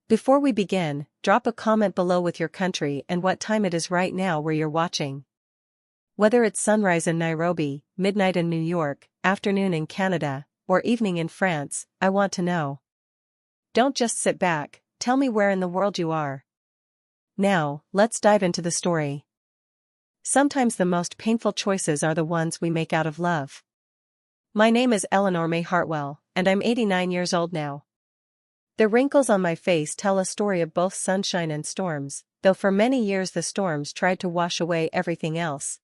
Before we begin, drop a comment below with your country and what time it is right now where you're watching. Whether it's sunrise in Nairobi, midnight in New York, afternoon in Canada, or evening in France, I want to know. Don't just sit back, tell me where in the world you are. Now, let's dive into the story. Sometimes the most painful choices are the ones we make out of love. My name is Eleanor May Hartwell, and I'm 89 years old now. The wrinkles on my face tell a story of both sunshine and storms, though for many years the storms tried to wash away everything else.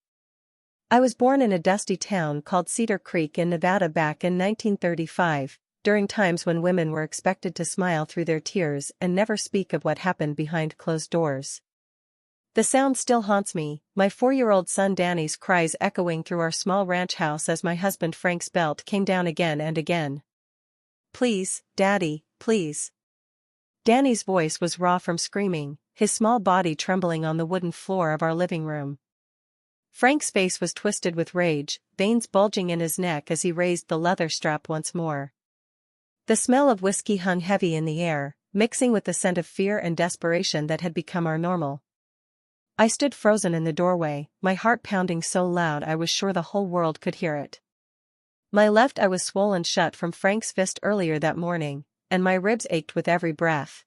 I was born in a dusty town called Cedar Creek in Nevada back in 1935, during times when women were expected to smile through their tears and never speak of what happened behind closed doors. The sound still haunts me, my 4-year-old son Danny's cries echoing through our small ranch house as my husband Frank's belt came down again and again. "Please, Daddy, please." Danny's voice was raw from screaming, his small body trembling on the wooden floor of our living room. Frank's face was twisted with rage, veins bulging in his neck as he raised the leather strap once more. The smell of whiskey hung heavy in the air, mixing with the scent of fear and desperation that had become our normal. I stood frozen in the doorway, my heart pounding so loud I was sure the whole world could hear it. My left eye was swollen shut from Frank's fist earlier that morning, and my ribs ached with every breath.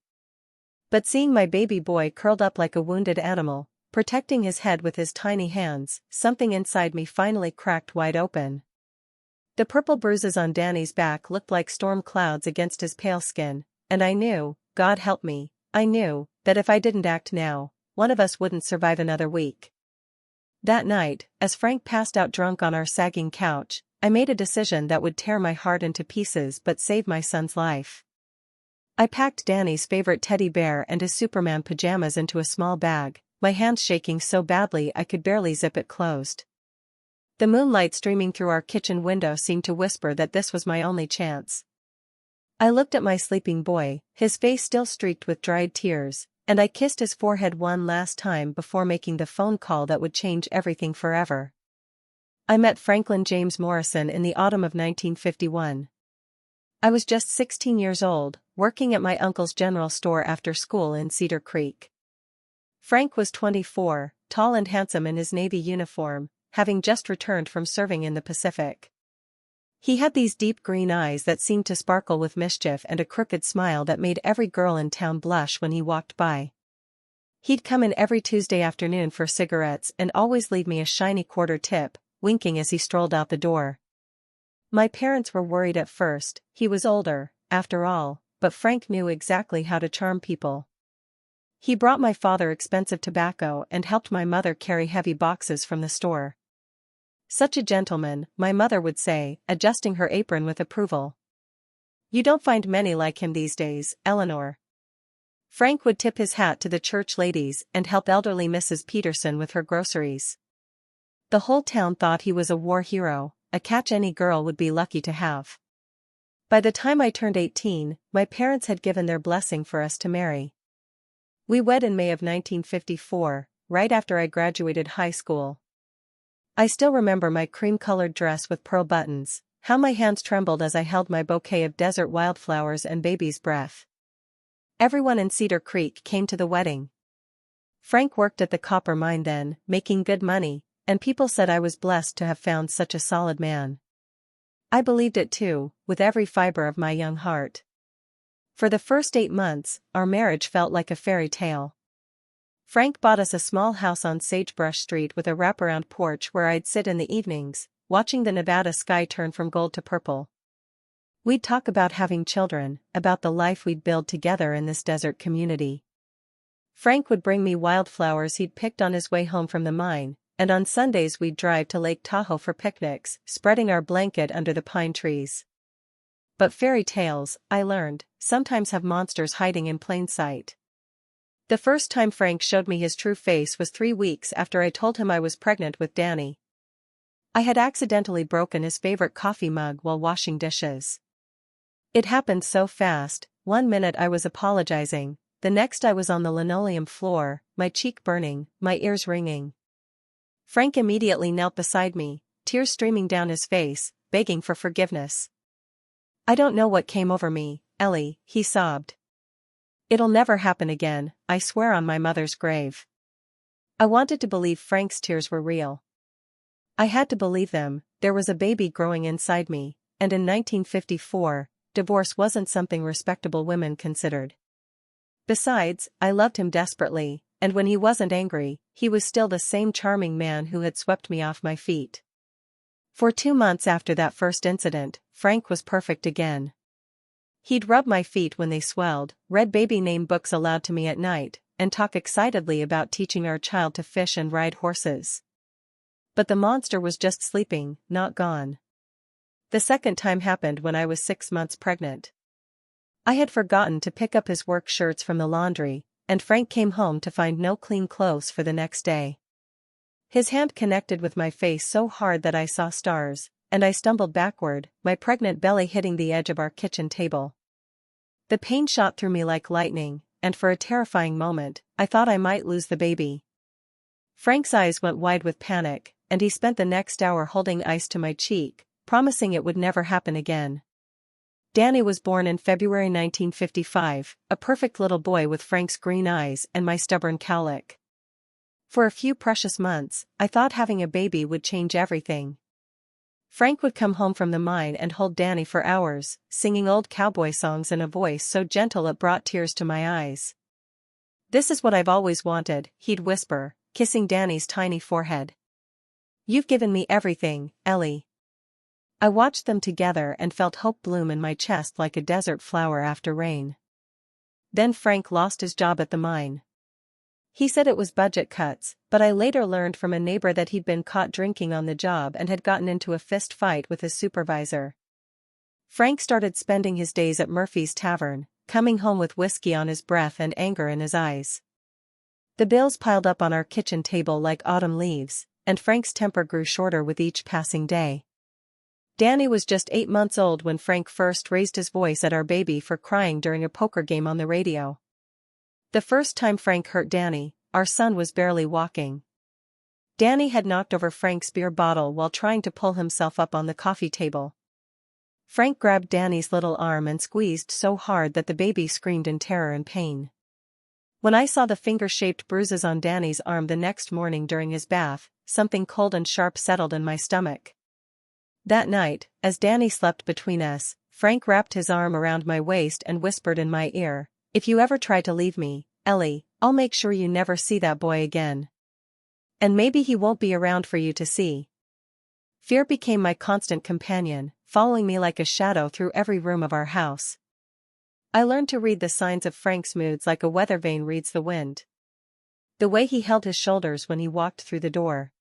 But seeing my baby boy curled up like a wounded animal, protecting his head with his tiny hands, something inside me finally cracked wide open. The purple bruises on Danny's back looked like storm clouds against his pale skin, and I knew, God help me, I knew, that if I didn't act now, one of us wouldn't survive another week. That night, as Frank passed out drunk on our sagging couch, I made a decision that would tear my heart into pieces but save my son's life. I packed Danny's favorite teddy bear and his Superman pajamas into a small bag, my hands shaking so badly I could barely zip it closed. The moonlight streaming through our kitchen window seemed to whisper that this was my only chance. I looked at my sleeping boy, his face still streaked with dried tears, and I kissed his forehead one last time before making the phone call that would change everything forever. I met Franklin James Morrison in the autumn of 1951. I was just 16 years old, working at my uncle's general store after school in Cedar Creek. Frank was 24, tall and handsome in his Navy uniform, having just returned from serving in the Pacific. He had these deep green eyes that seemed to sparkle with mischief and a crooked smile that made every girl in town blush when he walked by. He'd come in every Tuesday afternoon for cigarettes and always leave me a shiny quarter tip, winking as he strolled out the door. My parents were worried at first, he was older, after all, but Frank knew exactly how to charm people. He brought my father expensive tobacco and helped my mother carry heavy boxes from the store. "Such a gentleman," my mother would say, adjusting her apron with approval. "You don't find many like him these days, Eleanor." Frank would tip his hat to the church ladies and help elderly Mrs. Peterson with her groceries. The whole town thought he was a war hero, a catch any girl would be lucky to have. By the time I turned 18, my parents had given their blessing for us to marry. We wed in May of 1954, right after I graduated high school. I still remember my cream-colored dress with pearl buttons, how my hands trembled as I held my bouquet of desert wildflowers and baby's breath. Everyone in Cedar Creek came to the wedding. Frank worked at the copper mine then, making good money, and people said I was blessed to have found such a solid man. I believed it too, with every fiber of my young heart. For the first 8 months, our marriage felt like a fairy tale. Frank bought us a small house on Sagebrush Street with a wraparound porch where I'd sit in the evenings, watching the Nevada sky turn from gold to purple. We'd talk about having children, about the life we'd build together in this desert community. Frank would bring me wildflowers he'd picked on his way home from the mine, and on Sundays we'd drive to Lake Tahoe for picnics, spreading our blanket under the pine trees. But fairy tales, I learned, sometimes have monsters hiding in plain sight. The first time Frank showed me his true face was 3 weeks after I told him I was pregnant with Danny. I had accidentally broken his favorite coffee mug while washing dishes. It happened so fast, one minute I was apologizing, the next I was on the linoleum floor, my cheek burning, my ears ringing. Frank immediately knelt beside me, tears streaming down his face, begging for forgiveness. "I don't know what came over me, Ellie," he sobbed. It'll never happen again, I swear on my mother's grave. I wanted to believe Frank's tears were real. I had to believe them. There was a baby growing inside me, and in 1954, divorce wasn't something respectable women considered. Besides, I loved him desperately, and when he wasn't angry, he was still the same charming man who had swept me off my feet. For 2 months after that first incident, Frank was perfect again. He'd rub my feet when they swelled, read baby name books aloud to me at night, and talk excitedly about teaching our child to fish and ride horses. But the monster was just sleeping, not gone. The second time happened when I was 6 months pregnant. I had forgotten to pick up his work shirts from the laundry, and Frank came home to find no clean clothes for the next day. His hand connected with my face so hard that I saw stars, and I stumbled backward, my pregnant belly hitting the edge of our kitchen table. The pain shot through me like lightning, and for a terrifying moment, I thought I might lose the baby. Frank's eyes went wide with panic, and he spent the next hour holding ice to my cheek, promising it would never happen again. Danny was born in February 1955, a perfect little boy with Frank's green eyes and my stubborn cowlick. For a few precious months, I thought having a baby would change everything. Frank would come home from the mine and hold Danny for hours, singing old cowboy songs in a voice so gentle it brought tears to my eyes. "This is what I've always wanted," he'd whisper, kissing Danny's tiny forehead. "You've given me everything, Ellie." I watched them together and felt hope bloom in my chest like a desert flower after rain. Then Frank lost his job at the mine. He said it was budget cuts, but I later learned from a neighbor that he'd been caught drinking on the job and had gotten into a fist fight with his supervisor. Frank started spending his days at Murphy's Tavern, coming home with whiskey on his breath and anger in his eyes. The bills piled up on our kitchen table like autumn leaves, and Frank's temper grew shorter with each passing day. Danny was just 8 months old when Frank first raised his voice at our baby for crying during a poker game on the radio. The first time Frank hurt Danny, our son was barely walking. Danny had knocked over Frank's beer bottle while trying to pull himself up on the coffee table. Frank grabbed Danny's little arm and squeezed so hard that the baby screamed in terror and pain. When I saw the finger-shaped bruises on Danny's arm the next morning during his bath, something cold and sharp settled in my stomach. That night, as Danny slept between us, Frank wrapped his arm around my waist and whispered in my ear, "If you ever try to leave me, Ellie, I'll make sure you never see that boy again. And maybe he won't be around for you to see." Fear became my constant companion, following me like a shadow through every room of our house. I learned to read the signs of Frank's moods like a weather vane reads the wind. The way he held his shoulders when he walked through the door.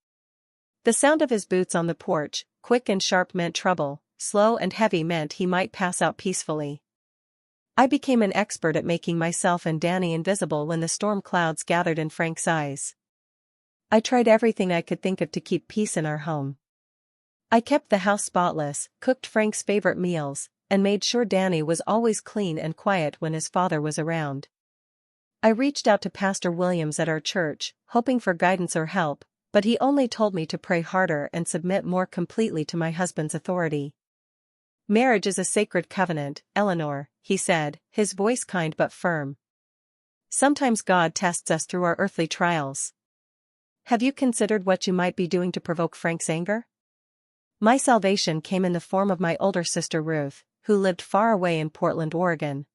The sound of his boots on the porch, quick and sharp meant trouble, slow and heavy meant he might pass out peacefully. I became an expert at making myself and Danny invisible when the storm clouds gathered in Frank's eyes. I tried everything I could think of to keep peace in our home. I kept the house spotless, cooked Frank's favorite meals, and made sure Danny was always clean and quiet when his father was around. I reached out to Pastor Williams at our church, hoping for guidance or help, but he only told me to pray harder and submit more completely to my husband's authority. "Marriage is a sacred covenant, Eleanor," he said, his voice kind but firm. "Sometimes God tests us through our earthly trials. Have you considered what you might be doing to provoke Frank's anger?" My salvation came in the form of my older sister Ruth, who lived far away in Portland, Oregon.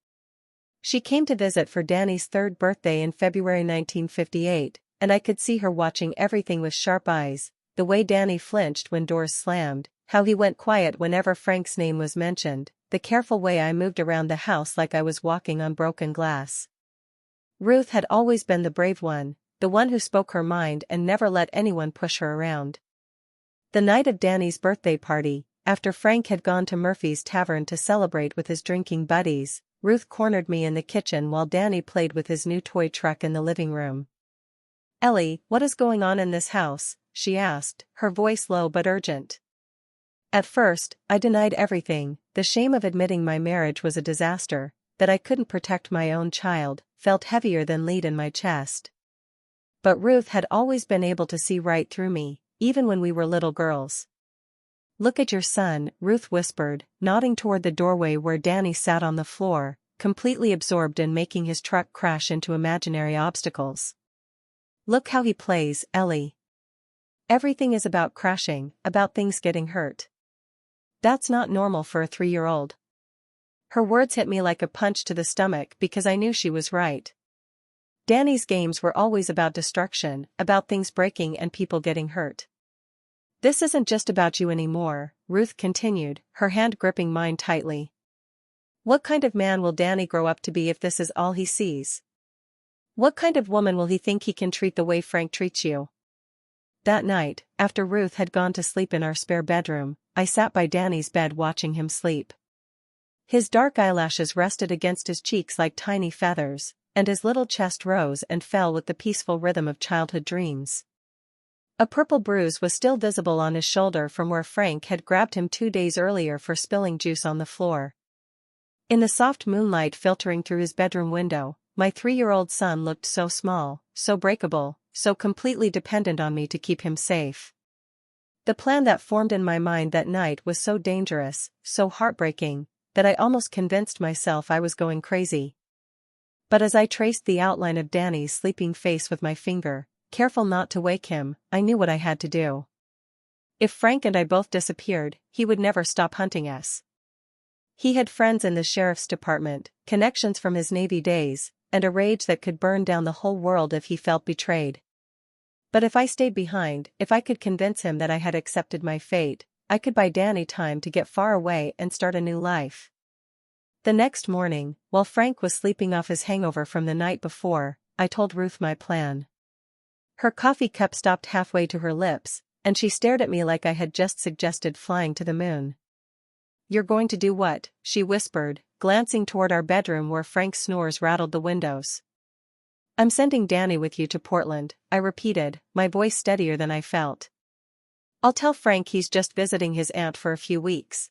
She came to visit for Danny's 3rd birthday in February 1958, and I could see her watching everything with sharp eyes, the way Danny flinched when doors slammed, how he went quiet whenever Frank's name was mentioned, the careful way I moved around the house like I was walking on broken glass. Ruth had always been the brave one, the one who spoke her mind and never let anyone push her around. The night of Danny's birthday party, after Frank had gone to Murphy's Tavern to celebrate with his drinking buddies, Ruth cornered me in the kitchen while Danny played with his new toy truck in the living room. "Ellie, what is going on in this house?" she asked, her voice low but urgent. At first, I denied everything. The shame of admitting my marriage was a disaster, that I couldn't protect my own child, felt heavier than lead in my chest. But Ruth had always been able to see right through me, even when we were little girls. "Look at your son," Ruth whispered, nodding toward the doorway where Danny sat on the floor, completely absorbed in making his truck crash into imaginary obstacles. Look how he plays, Ellie. Everything is about crashing, about things getting hurt. That's not normal for a 3-year-old. Her words hit me like a punch to the stomach because I knew she was right. Danny's games were always about destruction, about things breaking and people getting hurt. This isn't just about you anymore, Ruth continued, her hand gripping mine tightly. What kind of man will Danny grow up to be if this is all he sees? What kind of woman will he think he can treat the way Frank treats you? That night, after Ruth had gone to sleep in our spare bedroom, I sat by Danny's bed watching him sleep. His dark eyelashes rested against his cheeks like tiny feathers, and his little chest rose and fell with the peaceful rhythm of childhood dreams. A purple bruise was still visible on his shoulder from where Frank had grabbed him 2 days earlier for spilling juice on the floor. In the soft moonlight filtering through his bedroom window, my 3-year-old son looked so small, so breakable, so completely dependent on me to keep him safe. The plan that formed in my mind that night was so dangerous, so heartbreaking, that I almost convinced myself I was going crazy. But as I traced the outline of Danny's sleeping face with my finger, careful not to wake him, I knew what I had to do. If Frank and I both disappeared, he would never stop hunting us. He had friends in the sheriff's department, connections from his Navy days, and a rage that could burn down the whole world if he felt betrayed. But if I stayed behind, if I could convince him that I had accepted my fate, I could buy Danny time to get far away and start a new life. The next morning, while Frank was sleeping off his hangover from the night before, I told Ruth my plan. Her coffee cup stopped halfway to her lips, and she stared at me like I had just suggested flying to the moon. "You're going to do what?" she whispered, glancing toward our bedroom where Frank's snores rattled the windows. "I'm sending Danny with you to Portland," I repeated, my voice steadier than I felt. "I'll tell Frank he's just visiting his aunt for a few weeks.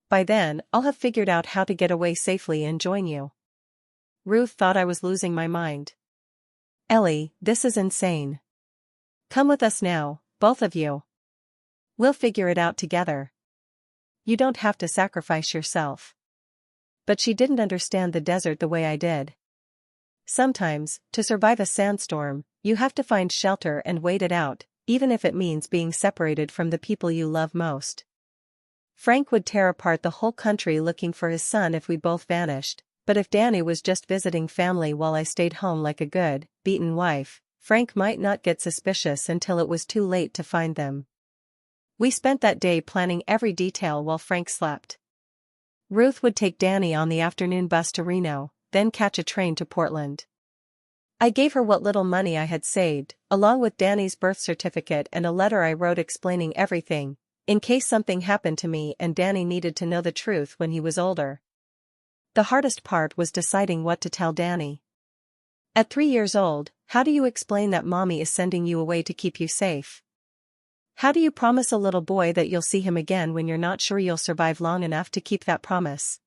By then, I'll have figured out how to get away safely and join you." Ruth thought I was losing my mind. "Ellie, this is insane. Come with us now, both of you. We'll figure it out together. You don't have to sacrifice yourself." But she didn't understand the desert the way I did. Sometimes, to survive a sandstorm, you have to find shelter and wait it out, even if it means being separated from the people you love most. Frank would tear apart the whole country looking for his son if we both vanished, but if Danny was just visiting family while I stayed home like a good, beaten wife, Frank might not get suspicious until it was too late to find them. We spent that day planning every detail while Frank slept. Ruth would take Danny on the afternoon bus to Reno, then catch a train to Portland. I gave her what little money I had saved, along with Danny's birth certificate and a letter I wrote explaining everything, in case something happened to me and Danny needed to know the truth when he was older. The hardest part was deciding what to tell Danny. At 3 years old, how do you explain that mommy is sending you away to keep you safe? How do you promise a little boy that you'll see him again when you're not sure you'll survive long enough to keep that promise?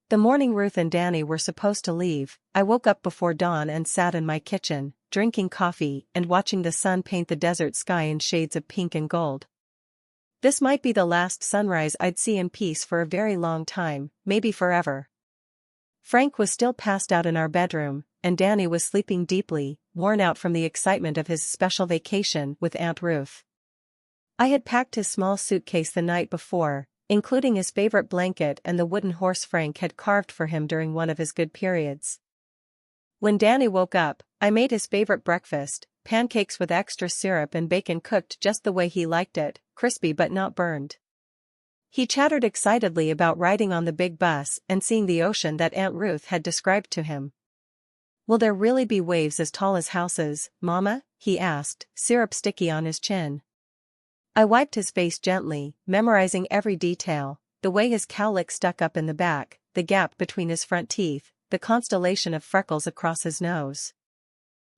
The morning Ruth and Danny were supposed to leave, I woke up before dawn and sat in my kitchen, drinking coffee and watching the sun paint the desert sky in shades of pink and gold. This might be the last sunrise I'd see in peace for a very long time, maybe forever. Frank was still passed out in our bedroom, and Danny was sleeping deeply, worn out from the excitement of his special vacation with Aunt Ruth. I had packed his small suitcase the night before, including his favorite blanket and the wooden horse Frank had carved for him during one of his good periods. When Danny woke up, I made his favorite breakfast, pancakes with extra syrup and bacon cooked just the way he liked it, crispy but not burned. He chattered excitedly about riding on the big bus and seeing the ocean that Aunt Ruth had described to him. "Will there really be waves as tall as houses, Mama?" he asked, syrup sticky on his chin. I wiped his face gently, memorizing every detail, the way his cowlick stuck up in the back, the gap between his front teeth, the constellation of freckles across his nose.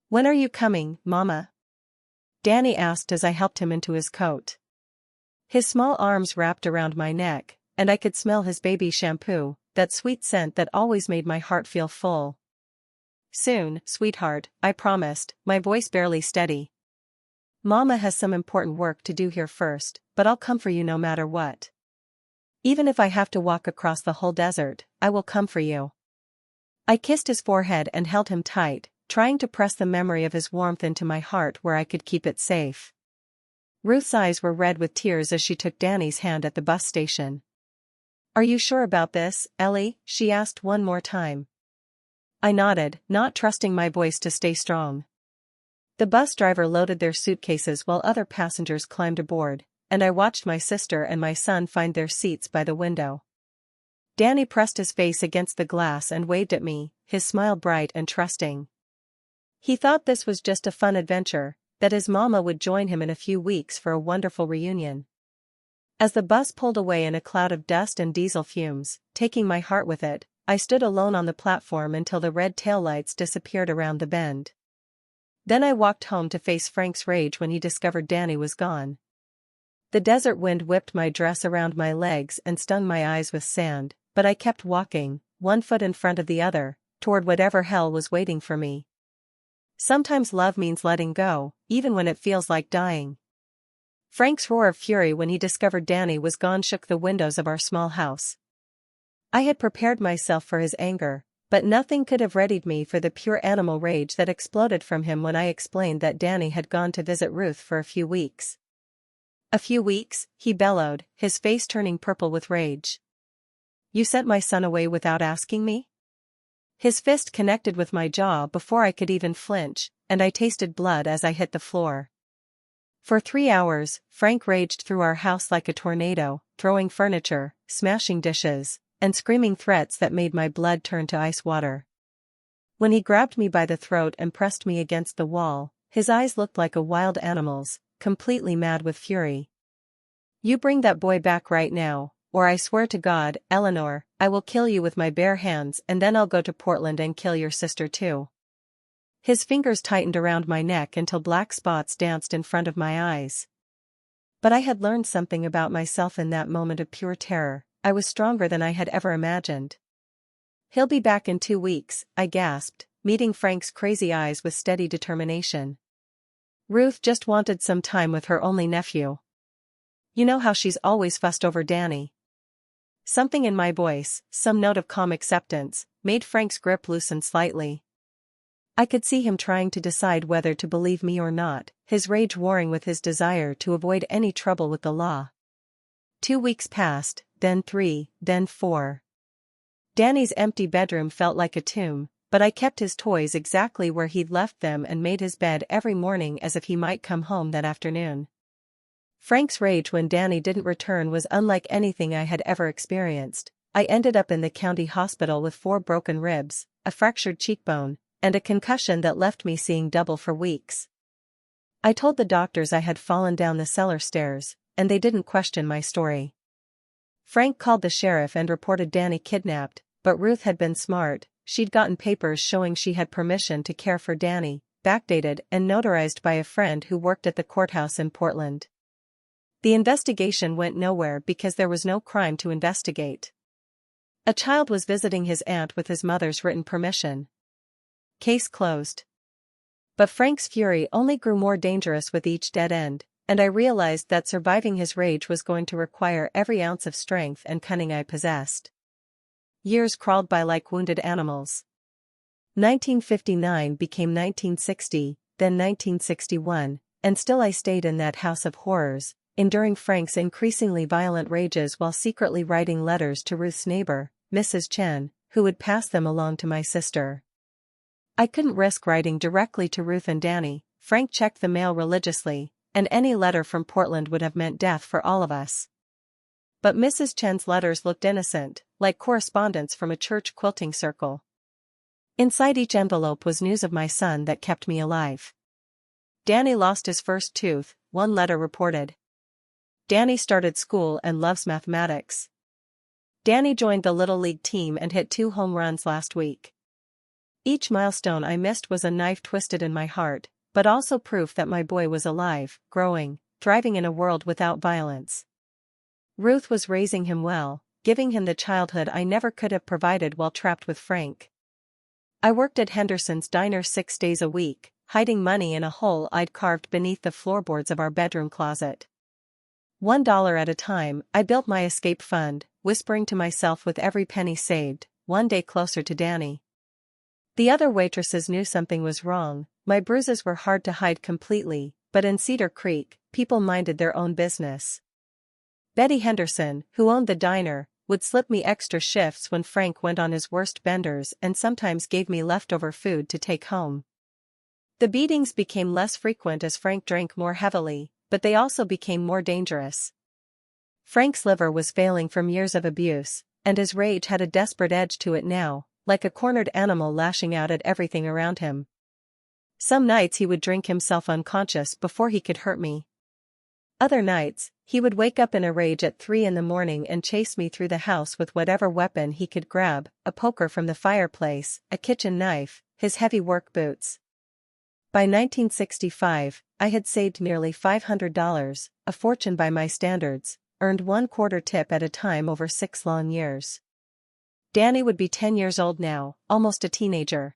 "When are you coming, Mama?" Danny asked as I helped him into his coat. His small arms wrapped around my neck, and I could smell his baby shampoo, that sweet scent that always made my heart feel full. "Soon, sweetheart," I promised, my voice barely steady. "Mama has some important work to do here first, but I'll come for you no matter what. Even if I have to walk across the whole desert, I will come for you." I kissed his forehead and held him tight, trying to press the memory of his warmth into my heart where I could keep it safe. Ruth's eyes were red with tears as she took Danny's hand at the bus station. "Are you sure about this, Ellie?" she asked one more time. I nodded, not trusting my voice to stay strong. The bus driver loaded their suitcases while other passengers climbed aboard, and I watched my sister and my son find their seats by the window. Danny pressed his face against the glass and waved at me, his smile bright and trusting. He thought this was just a fun adventure, that his mama would join him in a few weeks for a wonderful reunion. As the bus pulled away in a cloud of dust and diesel fumes, taking my heart with it, I stood alone on the platform until the red taillights disappeared around the bend. Then I walked home to face Frank's rage when he discovered Danny was gone. The desert wind whipped my dress around my legs and stung my eyes with sand, but I kept walking, one foot in front of the other, toward whatever hell was waiting for me. Sometimes love means letting go, even when it feels like dying. Frank's roar of fury when he discovered Danny was gone shook the windows of our small house. I had prepared myself for his anger, but nothing could have readied me for the pure animal rage that exploded from him when I explained that Danny had gone to visit Ruth for a few weeks. "A few weeks?" he bellowed, his face turning purple with rage. "You sent my son away without asking me?" His fist connected with my jaw before I could even flinch, and I tasted blood as I hit the floor. For 3 hours, Frank raged through our house like a tornado, throwing furniture, smashing dishes, and screaming threats that made my blood turn to ice water. When he grabbed me by the throat and pressed me against the wall, his eyes looked like a wild animal's, completely mad with fury. "You bring that boy back right now, or I swear to God, Eleanor, I will kill you with my bare hands and then I'll go to Portland and kill your sister too." His fingers tightened around my neck until black spots danced in front of my eyes. But I had learned something about myself in that moment of pure terror. I was stronger than I had ever imagined. "He'll be back in 2 weeks, I gasped, meeting Frank's crazy eyes with steady determination. "Ruth just wanted some time with her only nephew. You know how she's always fussed over Danny." Something in my voice, some note of calm acceptance, made Frank's grip loosen slightly. I could see him trying to decide whether to believe me or not, his rage warring with his desire to avoid any trouble with the law. 2 weeks passed, then 3, then 4. Danny's empty bedroom felt like a tomb, but I kept his toys exactly where he'd left them and made his bed every morning as if he might come home that afternoon. Frank's rage when Danny didn't return was unlike anything I had ever experienced. I ended up in the county hospital with 4 broken ribs, a fractured cheekbone, and a concussion that left me seeing double for weeks. I told the doctors I had fallen down the cellar stairs, and they didn't question my story. Frank called the sheriff and reported Danny kidnapped, but Ruth had been smart. She'd gotten papers showing she had permission to care for Danny, backdated and notarized by a friend who worked at the courthouse in Portland. The investigation went nowhere because there was no crime to investigate. A child was visiting his aunt with his mother's written permission. Case closed. But Frank's fury only grew more dangerous with each dead end, and I realized that surviving his rage was going to require every ounce of strength and cunning I possessed. Years crawled by like wounded animals. 1959 became 1960, then 1961, and still I stayed in that house of horrors, enduring Frank's increasingly violent rages while secretly writing letters to Ruth's neighbor, Mrs. Chen, who would pass them along to my sister. I couldn't risk writing directly to Ruth and Danny. Frank checked the mail religiously, and any letter from Portland would have meant death for all of us. But Mrs. Chen's letters looked innocent, like correspondence from a church quilting circle. Inside each envelope was news of my son that kept me alive. Danny lost his first tooth, one letter reported. Danny started school and loves mathematics. Danny joined the Little League team and hit 2 home runs last week. Each milestone I missed was a knife twisted in my heart, but also proof that my boy was alive, growing, thriving in a world without violence. Ruth was raising him well, giving him the childhood I never could have provided while trapped with Frank. I worked at Henderson's diner 6 days a week, hiding money in a hole I'd carved beneath the floorboards of our bedroom closet. $1 at a time, I built my escape fund, whispering to myself with every penny saved, one day closer to Danny. The other waitresses knew something was wrong. My bruises were hard to hide completely, but in Cedar Creek, people minded their own business. Betty Henderson, who owned the diner, would slip me extra shifts when Frank went on his worst benders and sometimes gave me leftover food to take home. The beatings became less frequent as Frank drank more heavily, but they also became more dangerous. Frank's liver was failing from years of abuse, and his rage had a desperate edge to it now, like a cornered animal lashing out at everything around him. Some nights he would drink himself unconscious before he could hurt me. Other nights, he would wake up in a rage at 3 in the morning and chase me through the house with whatever weapon he could grab, a poker from the fireplace, a kitchen knife, his heavy work boots. By 1965, I had saved nearly $500, a fortune by my standards, earned 1/4 tip at a time over 6 long years. Danny would be 10 years old now, almost a teenager.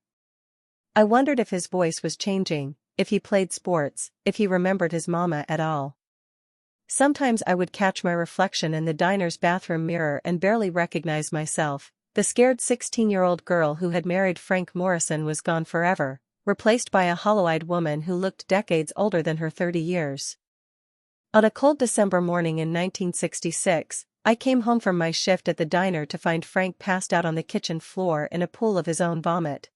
I wondered if his voice was changing, if he played sports, if he remembered his mama at all. Sometimes I would catch my reflection in the diner's bathroom mirror and barely recognize myself. The scared 16-year-old girl who had married Frank Morrison was gone forever, replaced by a hollow-eyed woman who looked decades older than her 30 years. On a cold December morning in 1966, I came home from my shift at the diner to find Frank passed out on the kitchen floor in a pool of his own vomit.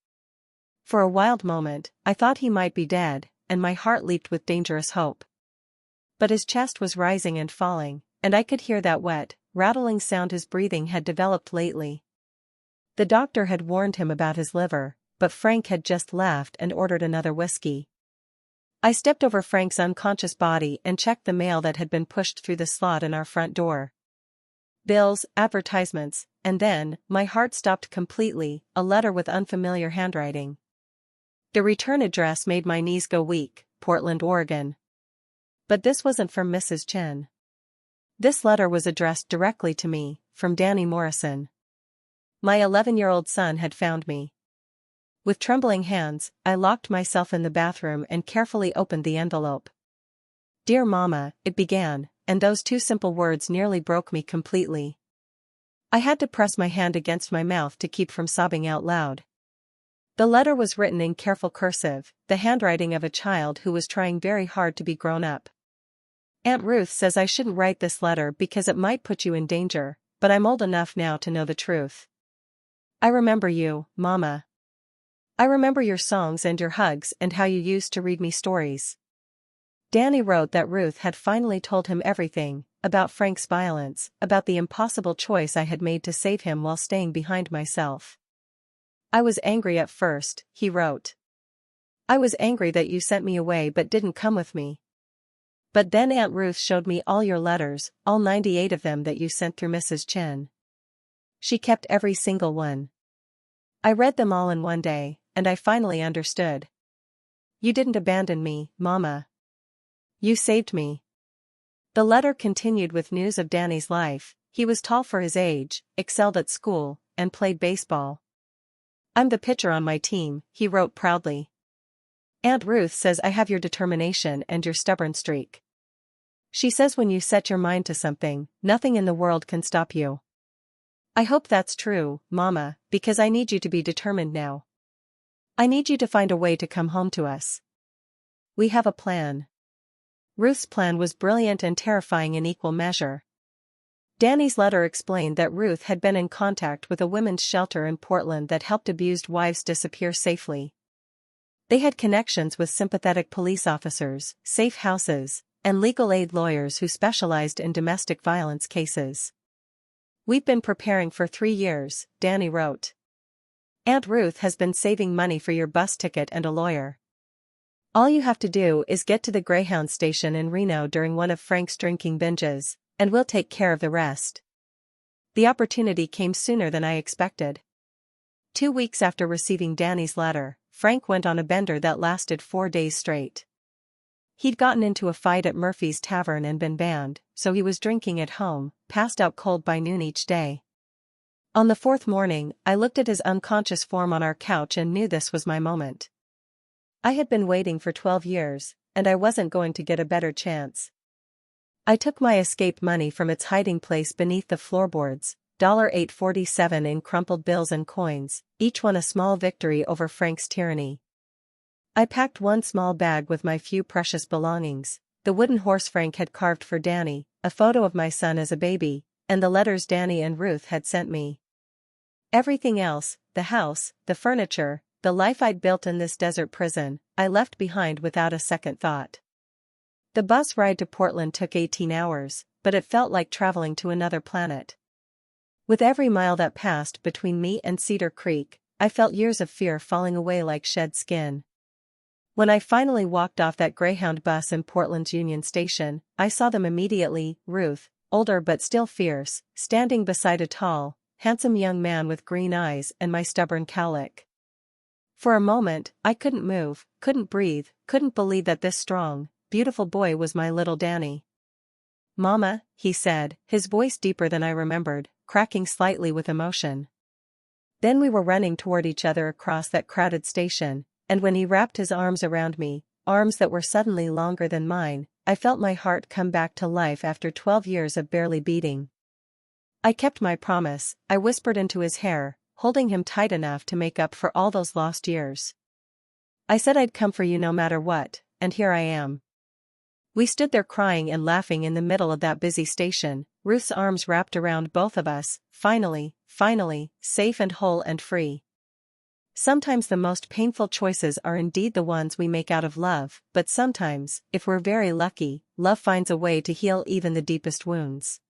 For a wild moment, I thought he might be dead, and my heart leaped with dangerous hope. But his chest was rising and falling, and I could hear that wet, rattling sound his breathing had developed lately. The doctor had warned him about his liver, but Frank had just laughed and ordered another whiskey. I stepped over Frank's unconscious body and checked the mail that had been pushed through the slot in our front door. Bills, advertisements, and then, my heart stopped completely, a letter with unfamiliar handwriting. The return address made my knees go weak, Portland, Oregon. But this wasn't from Mrs. Chen. This letter was addressed directly to me, from Danny Morrison. My 11-year-old son had found me. With trembling hands, I locked myself in the bathroom and carefully opened the envelope. "Dear Mama," it began, and those two simple words nearly broke me completely. I had to press my hand against my mouth to keep from sobbing out loud. The letter was written in careful cursive, the handwriting of a child who was trying very hard to be grown up. "Aunt Ruth says I shouldn't write this letter because it might put you in danger, but I'm old enough now to know the truth. I remember you, Mama. I remember your songs and your hugs and how you used to read me stories." Danny wrote that Ruth had finally told him everything, about Frank's violence, about the impossible choice I had made to save him while staying behind myself. "I was angry at first," he wrote. "I was angry that you sent me away but didn't come with me. But then Aunt Ruth showed me all your letters, all 98 of them that you sent through Mrs. Chen. She kept every single one. I read them all in one day, and I finally understood. You didn't abandon me, Mama. You saved me." The letter continued with news of Danny's life. He was tall for his age, excelled at school, and played baseball. "I'm the pitcher on my team," he wrote proudly. "Aunt Ruth says I have your determination and your stubborn streak. She says when you set your mind to something, nothing in the world can stop you. I hope that's true, Mama, because I need you to be determined now. I need you to find a way to come home to us. We have a plan." Ruth's plan was brilliant and terrifying in equal measure. Danny's letter explained that Ruth had been in contact with a women's shelter in Portland that helped abused wives disappear safely. They had connections with sympathetic police officers, safe houses, and legal aid lawyers who specialized in domestic violence cases. "We've been preparing for 3 years," Danny wrote. "Aunt Ruth has been saving money for your bus ticket and a lawyer. All you have to do is get to the Greyhound station in Reno during one of Frank's drinking binges, and we'll take care of the rest." The opportunity came sooner than I expected. 2 weeks after receiving Danny's letter, Frank went on a bender that lasted 4 days straight. He'd gotten into a fight at Murphy's Tavern and been banned, so he was drinking at home, passed out cold by noon each day. On the 4th morning, I looked at his unconscious form on our couch and knew this was my moment. I had been waiting for 12 years, and I wasn't going to get a better chance. I took my escape money from its hiding place beneath the floorboards, $8.47 in crumpled bills and coins, each one a small victory over Frank's tyranny. I packed one small bag with my few precious belongings, the wooden horse Frank had carved for Danny, a photo of my son as a baby, and the letters Danny and Ruth had sent me. Everything else, the house, the furniture, the life I'd built in this desert prison, I left behind without a second thought. The bus ride to Portland took 18 hours, but it felt like traveling to another planet. With every mile that passed between me and Cedar Creek, I felt years of fear falling away like shed skin. When I finally walked off that Greyhound bus in Portland's Union Station, I saw them immediately, Ruth, older but still fierce, standing beside a tall, handsome young man with green eyes and my stubborn cowlick. For a moment, I couldn't move, couldn't breathe, couldn't believe that this strong, beautiful boy was my little Danny. "Mama," he said, his voice deeper than I remembered, cracking slightly with emotion. Then we were running toward each other across that crowded station, and when he wrapped his arms around me, arms that were suddenly longer than mine, I felt my heart come back to life after 12 years of barely beating. I kept my promise, I whispered into his hair, holding him tight enough to make up for all those lost years. I said I'd come for you no matter what, and here I am. We stood there crying and laughing in the middle of that busy station, Ruth's arms wrapped around both of us, finally, safe and whole and free. Sometimes the most painful choices are indeed the ones we make out of love, but sometimes, if we're very lucky, love finds a way to heal even the deepest wounds.